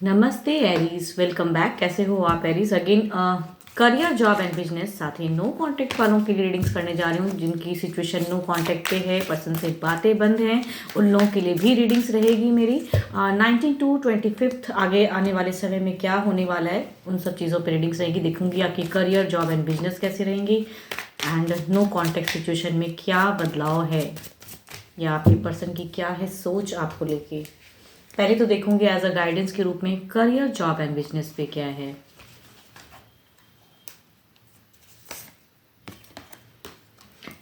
नमस्ते Aries, welcome back. कैसे हो आप Aries? Again career, job and business, साथ ही नो कांटेक्ट वालों की रीडिंग्स करने जा रही हूँ जिनकी सिचुएशन नो कांटेक्ट पे है, पर्सन से बातें बंद हैं, उन लोगों के लिए भी रीडिंग्स रहेगी मेरी। 19 टू 25 आगे आने वाले समय में क्या होने वाला है, उन सब चीज़ों पर रीडिंग्स रहेगी। देखूंगी आपकी करियर, जॉब एंड बिजनेस कैसी रहेंगी एंड नो कांटेक्ट सिचुएशन में क्या बदलाव है या आपके पर्सन की क्या है सोच आपको लेके। पहले तो देखूंगी एज अ गाइडेंस के रूप में करियर, जॉब एंड बिजनेस पे क्या है।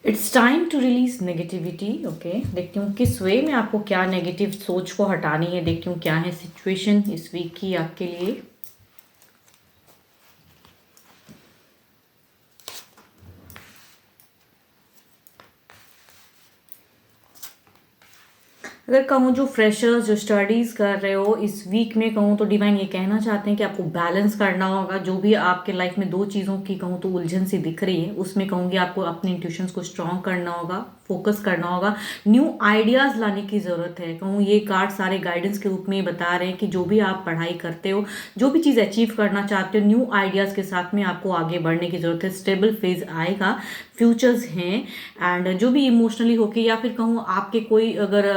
It's time to release negativity. Okay, देखती हूँ किस वे में आपको क्या नेगेटिव सोच को हटानी है। देखती हूँ क्या है सिचुएशन इस वीक की आपके लिए। अगर कहूँ जो फ्रेशर्स जो स्टडीज़ कर रहे हो इस वीक में, कहूँ तो डिवाइन ये कहना चाहते हैं कि आपको बैलेंस करना होगा। जो भी आपके लाइफ में दो चीज़ों की कहूँ तो उलझन सी दिख रही है, उसमें कहूँगी आपको अपने इंट्यूशंस को स्ट्रॉन्ग करना होगा, फोकस करना होगा, न्यू आइडियाज़ लाने की ज़रूरत है। कहूँ ये कार्ड सारे गाइडेंस के रूप में बता रहे हैं कि जो भी आप पढ़ाई करते हो, जो भी चीज़ अचीव करना चाहते हो, न्यू आइडियाज़ के साथ में आपको आगे बढ़ने की ज़रूरत है। स्टेबल फेज आएगा, फ्यूचर्स हैं एंड जो भी इमोशनली होके या फिर कहूँ आपके कोई अगर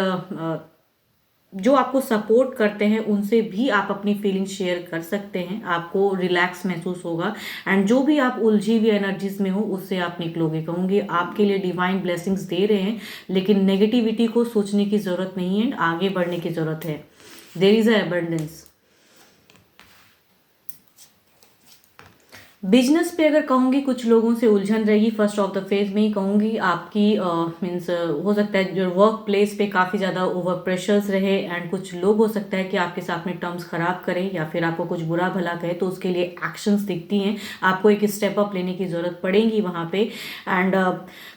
जो आपको सपोर्ट करते हैं उनसे भी आप अपनी फीलिंग शेयर कर सकते हैं। आपको रिलैक्स महसूस होगा एंड जो भी आप उलझी हुई एनर्जीज में हो उससे आप निकलोगे। कहूँगी आपके लिए डिवाइन ब्लेसिंग्स दे रहे हैं, लेकिन नेगेटिविटी को सोचने की ज़रूरत नहीं है, आगे बढ़ने की ज़रूरत है। There is a abundance. Business पे अगर कहूँगी कुछ लोगों से उलझन रहेगी। फर्स्ट ऑफ द फेज में ही कहूँगी आपकी मीन्स हो सकता है जो वर्क प्लेस पे काफ़ी ज़्यादा ओवर प्रेशर्स रहे एंड कुछ लोग हो सकता है कि आपके साथ में टर्म्स खराब करें या फिर आपको कुछ बुरा भला कहे, तो उसके लिए एक्शंस दिखती हैं। आपको एक स्टेप अप लेने की ज़रूरत पड़ेगी वहाँ पे एंड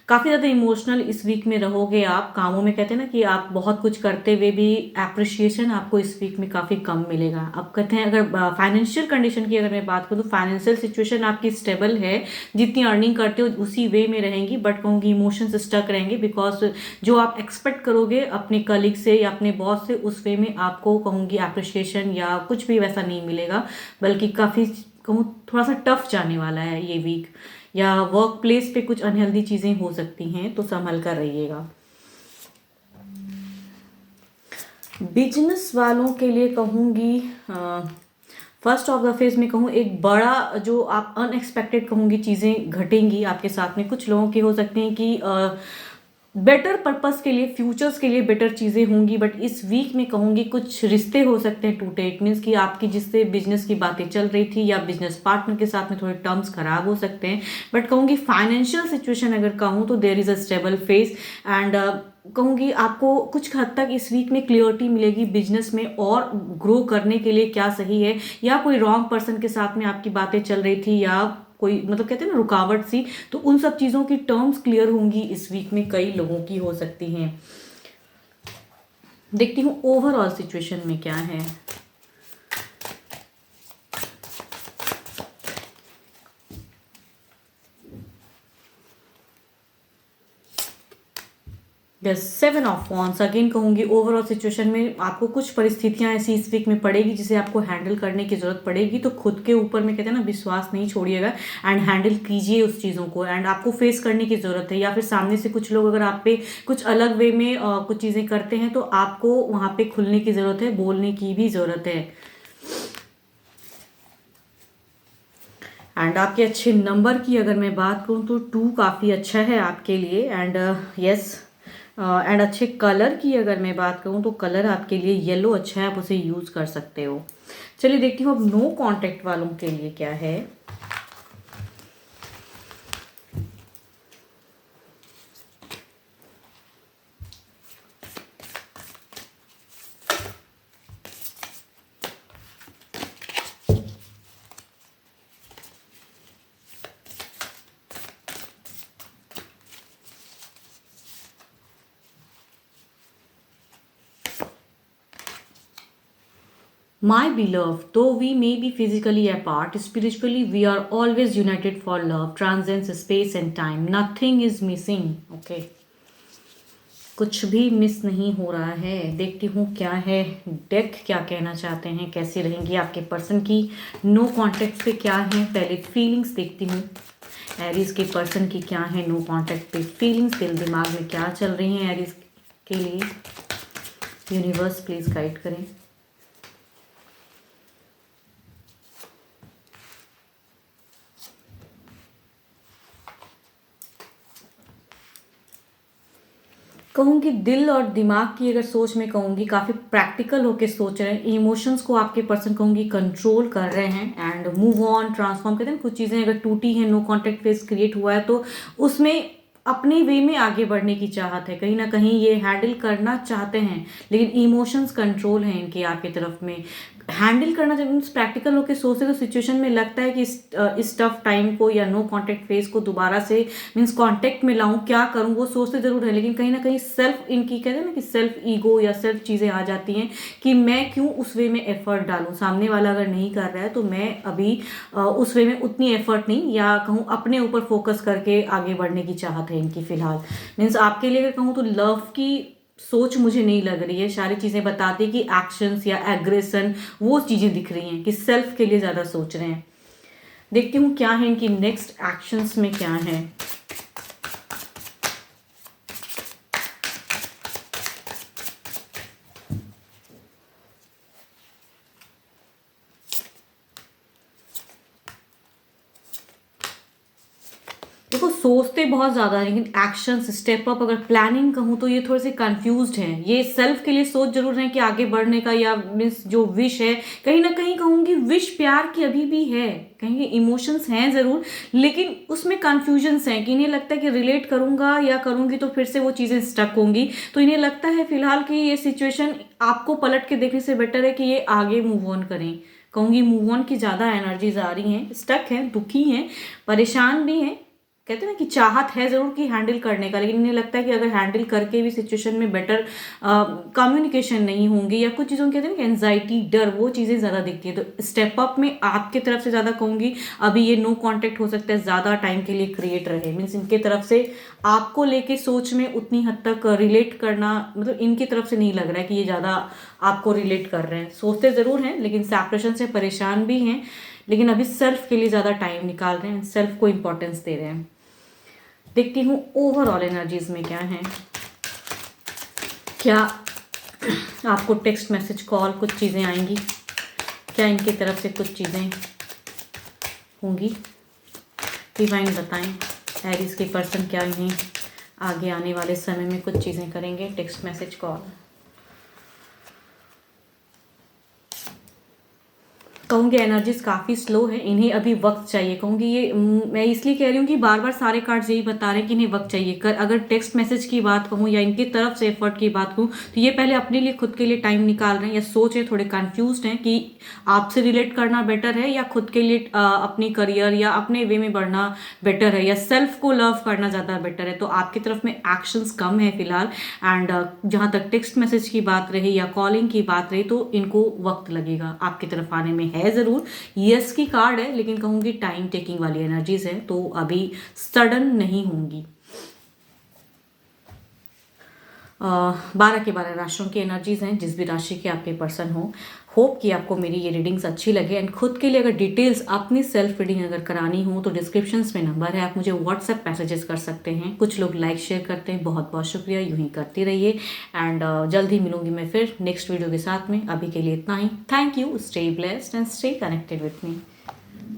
काफ़ी ज़्यादा इमोशनल इस वीक में रहोगे आप। कामों में कहते हैं ना कि आप बहुत कुछ करते हुए भी एप्रिशिएशन आपको इस वीक में काफ़ी कम मिलेगा। अब कहते हैं अगर फाइनेंशियल कंडीशन की अगर मैं बात करूँ तो फाइनेंशियल सिचुएशन आपकी स्टेबल है, जितनी अर्निंग करते हो उसी वे में रहेंगी, बट कहूँगी इमोशंस स्टक रहेंगे बिकॉज जो आप एक्सपेक्ट करोगे अपने कलीग से या अपने बॉस से उस वे में आपको कहूँगी एप्रिशिएशन या कुछ भी वैसा नहीं मिलेगा, बल्कि काफ़ी कहूँ थोड़ा सा टफ जाने वाला है ये वीक। या वर्क प्लेस पे कुछ अनहेल्दी चीज़ें हो सकती हैं, तो संभल कर रहिएगा। बिजनेस वालों के लिए कहूँगी फर्स्ट ऑफ द फेज में कहूँ एक बड़ा जो आप अनएक्सपेक्टेड कहूँगी चीज़ें घटेंगी आपके साथ में। कुछ लोगों की हो सकती हैं कि बेटर पर्पस के लिए, फ्यूचर्स के लिए बेटर चीज़ें होंगी, बट इस वीक में कहूँगी कुछ रिश्ते हो सकते हैं टूटे। इट मीन्स कि आपकी जिससे बिजनेस की बातें चल रही थी या बिजनेस पार्टनर के साथ में थोड़े टर्म्स खराब हो सकते हैं, बट कहूँगी फाइनेंशियल सिचुएशन अगर कहूँ तो there is a stable phase and कहूँगी आपको कुछ हद तक इस वीक में क्लियरिटी मिलेगी बिजनेस में और ग्रो करने के लिए क्या सही है। या कोई रॉन्ग पर्सन के साथ में आपकी बातें चल रही थी या कोई मतलब कहते हैं ना रुकावट सी, तो उन सब चीज़ों की टर्म्स क्लियर होंगी इस वीक में, कई लोगों की हो सकती हैं। देखती हूँ ओवरऑल सिचुएशन में क्या है। Yes, 7 of wands. अगेन कहूँगी ओवरऑल सिचुएशन में आपको कुछ परिस्थितियां ऐसी इस वीक में पड़ेगी जिसे आपको हैंडल करने की जरूरत पड़ेगी, तो खुद के ऊपर में कहते हैं ना विश्वास नहीं छोड़िएगा एंड हैंडल कीजिए उस चीज़ों को एंड आपको फेस करने की ज़रूरत है। या फिर सामने से कुछ लोग अगर आप पे कुछ अलग वे में कुछ चीज़ें करते हैं तो आपको वहाँ पे खुलने की ज़रूरत है, बोलने की भी ज़रूरत है। एंड आपके अच्छे नंबर की अगर मैं बात करूँ तो 2 काफ़ी अच्छा है आपके लिए एंड यस एंड अच्छे कलर की अगर मैं बात करूँ तो कलर आपके लिए येलो अच्छा है, आप उसे यूज़ कर सकते हो। चलिए देखती हूँ अब नो कांटेक्ट वालों के लिए क्या है। My beloved, though we may be physically apart, spiritually we are always united for love, transcends space and time. Nothing is missing. Okay. कुछ भी मिस नहीं हो रहा है। देखती हूँ क्या है, डेक क्या कहना चाहते हैं, कैसी रहेंगी आपके पर्सन की नो कॉन्टैक्ट पे क्या है। पहले फीलिंग्स देखती हूँ, एरीज के पर्सन की क्या है नो कॉन्टैक्ट पे फीलिंग्स, दिल दिमाग में क्या चल रही हैं एरीज के लिए। यूनिवर्स प्लीज गाइड करें। कहूँगी दिल और दिमाग की अगर सोच में कहूँगी काफ़ी प्रैक्टिकल होके सोच रहे हैं। इमोशंस को आपके पर्सन कहूँगी कंट्रोल कर रहे हैं एंड मूव ऑन ट्रांसफॉर्म कहते हैं। कुछ चीज़ें अगर टूटी हैं, नो कॉन्टैक्ट फेज क्रिएट हुआ है तो उसमें अपने वे में आगे बढ़ने की चाहत है। कहीं ना कहीं ये हैंडल करना चाहते हैं, लेकिन इमोशंस कंट्रोल हैं इनके आपकी तरफ में। हैंडल करना जब मीन्स प्रैक्टिकल होकर सोचते तो सिचुएशन में लगता है कि इस टफ टाइम को या नो कांटेक्ट फेज को दोबारा से मीन्स कांटेक्ट में लाऊं, क्या करूं, वो सोचते जरूर है। लेकिन कहीं ना कहीं सेल्फ इनकी कहते हैं ना कि सेल्फ ईगो या सेल्फ चीज़ें आ जाती हैं कि मैं क्यों उस वे में एफर्ट डालूं। सामने वाला अगर नहीं कर रहा है तो मैं अभी उस वे में उतनी एफर्ट नहीं, या कहूँ अपने ऊपर फोकस करके आगे बढ़ने की चाहत है इनकी फिलहाल। मीन्स आपके लिए अगर कहूँ तो लव की सोच मुझे नहीं लग रही है। सारी चीज़ें बताती है कि एक्शंस या एग्रेशन वो चीज़ें दिख रही हैं कि सेल्फ के लिए ज़्यादा सोच रहे हैं। देखती हूँ क्या है इनकी नेक्स्ट एक्शंस में क्या है। देखो सोचते बहुत ज़्यादा है, लेकिन एक्शंस स्टेप अप अगर प्लानिंग कहूँ तो ये थोड़े से कंफ्यूज्ड हैं। ये सेल्फ के लिए सोच जरूर रहे हैं कि आगे बढ़ने का, या मीन्स जो विश है कहीं ना कहीं कहूँगी विश प्यार की अभी भी है, कहीं इमोशंस हैं ज़रूर, लेकिन उसमें कन्फ्यूजन्स हैं कि इन्हें लगता है कि रिलेट करूँगा या करूँगी तो फिर से वो चीज़ें स्टक होंगी। तो इन्हें लगता है फिलहाल कि ये सिचुएशन आपको पलट के देखने से बेटर है कि ये आगे मूव ऑन करें। कहूँगी मूव ऑन की ज़्यादा एनर्जीज आ रही हैं, स्टक हैं, दुखी हैं, परेशान भी हैं। कहते हैं ना कि चाहत है जरूर कि हैंडल करने का, लेकिन इन्हें लगता है कि अगर हैंडल करके भी सिचुएशन में बेटर कम्युनिकेशन नहीं होंगी, या कुछ चीज़ों कहते हैं ना कि एंजाइटी डर वो चीज़ें ज़्यादा दिखती है। तो स्टेप अप में आपकी तरफ से ज़्यादा कहूँगी अभी ये नो कांटेक्ट हो सकता है ज़्यादा टाइम के लिए क्रिएट रहे। मीन्स इनके तरफ से आपको लेके सोच में उतनी हद तक रिलेट करना, मतलब इनकी तरफ से नहीं लग रहा है कि ये ज़्यादा आपको रिलेट कर रहे हैं। सोचते ज़रूर हैं लेकिन सेपरेशन से परेशान भी हैं, लेकिन अभी सेल्फ के लिए ज़्यादा टाइम निकाल रहे हैं, सेल्फ को इम्पोर्टेंस दे रहे हैं। देखती हूँ ओवरऑल एनर्जीज में क्या है। क्या आपको टेक्स्ट मैसेज कॉल कुछ चीज़ें आएंगी, क्या इनकी तरफ से कुछ चीज़ें होंगी, डिवाइन बताएं। एरीज के पर्सन क्या इन्हें आगे आने वाले समय में कुछ चीज़ें करेंगे। Text message call. कहूँगी एनर्जीज काफ़ी स्लो है, इन्हें अभी वक्त चाहिए। कहूँगी ये मैं इसलिए कह रही हूँ कि बार बार सारे कार्ड्स यही बता रहे हैं कि इन्हें वक्त चाहिए। अगर टेक्स्ट मैसेज की बात कहूँ या इनकी तरफ से एफर्ट की बात कहूँ तो ये पहले अपने लिए खुद के लिए टाइम निकाल रहे हैं, या सोच है थोड़े कंफ्यूज हैं कि आपसे रिलेट करना बेटर है या खुद के लिए अपनी करियर या अपने वे में बढ़ना बेटर है, या सेल्फ को लव करना ज़्यादा बेटर है। तो आपकी तरफ में एक्शंस कम है फिलहाल। एंड जहाँ तक टेक्स्ट मैसेज की बात रही या कॉलिंग की बात रही तो इनको वक्त लगेगा आपकी तरफ आने में। है ज़रूर यस की कार्ड है, लेकिन कहूँगी टाइम टेकिंग वाली एनर्जीज है, तो अभी सडन नहीं होंगी। 12 के 12 राशियों की एनर्जीज हैं, जिस भी राशि के आपके पर्सन हो। होप कि आपको मेरी ये रीडिंग्स अच्छी लगे। एंड खुद के लिए अगर डिटेल्स अपनी सेल्फ रीडिंग अगर करानी हो तो डिस्क्रिप्शंस में नंबर है, आप मुझे व्हाट्सएप मैसेजेस कर सकते हैं। कुछ लोग लाइक शेयर करते हैं, बहुत बहुत शुक्रिया, यूं ही करती रहिए। एंड जल्द ही मिलूंगी मैं फिर नेक्स्ट वीडियो के साथ में। अभी के लिए इतना ही। Thank you, stay blessed and stay connected with me.